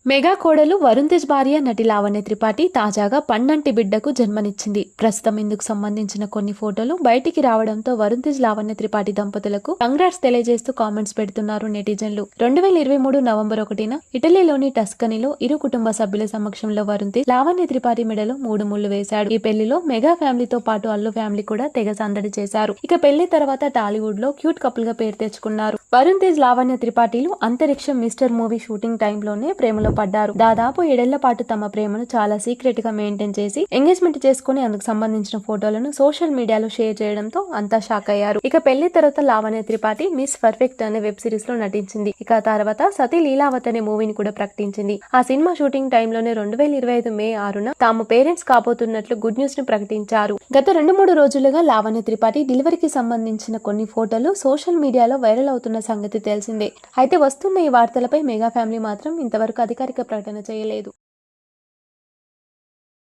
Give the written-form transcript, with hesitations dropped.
Mega కోడలు వరుణ్ తేజ్ భార్య నటి లావణ్య త్రిపాఠి తాజాగా పండంటి బిడ్డకు జన్మనిచ్చింది. ప్రస్తుతం ఇందుకు సంబంధించిన కొన్ని ఫోటోలు బయటికి రావడంతో వరుణ్ తేజ్ లావణ్య త్రిపాఠి దంపతులకు కంగ్రాట్స్ తెలియజేస్తూ కామెంట్స్ పెడుతున్నారు నెటిజన్లు. 2023 నవంబర్ 1న ఇటలీలోని టస్కనీలో ఇరు కుటుంబ సభ్యుల సమక్షంలో వరుణ్ తేజ్ లావణ్య త్రిపాఠి మెడలో 3 ముళ్లు వేశాడు. ఈ పెళ్లిలో మెగా ఫ్యామిలీతో పాటు అల్లు ఫ్యామిలీ కూడా తెగ సందడి చేశారు. ఇక పెళ్లి తర్వాత టాలీవుడ్ లో క్యూట్ కపుల్ గా పేరు తెచ్చుకున్నారు. వరుణ్ తేజ్ లావణ్య త్రిపాఠిలు అంతరిక్షం మిస్టర్ మూవీ షూటింగ్ టైంలోనే ప్రేమలో పడ్డారు. దాదాపు 7 ఏళ్ల పాటు తమ ప్రేమను చాలా సీక్రెట్ గా మెయింటైన్ చేసి ఎంగేజ్మెంట్ చేసుకుని అందుకు సంబంధించిన ఫోటోలను సోషల్ మీడియాలో షేర్ చేయడంతో అంతా షాక్ అయ్యారు. ఇక పెళ్లి తర్వాత లావణ్య త్రిపాఠి మిస్ పర్ఫెక్ట్ అనే వెబ్ సిరీస్ లో నటించింది. ఇక తర్వాత సతీ లీలావత్ అనే మూవీని కూడా ప్రకటించింది. ఆ సినిమా షూటింగ్ టైంలోనే 2025 మే 6న తాము పేరెంట్స్ కాబోతున్నట్లు గుడ్ న్యూస్ ని ప్రకటించారు. గత 2-3 రోజులుగా లావణ్య త్రిపాఠి డెలివరీకి సంబంధించిన కొన్ని ఫోటోలు సోషల్ మీడియాలో వైరల్ అవుతున్న సంగతి తెలిసిందే. అయితే వస్తున్న ఈ వార్తలపై మెగా ఫ్యామిలీ మాత్రం ఇంతవరకు అధికారిక ప్రకటన చేయలేదు.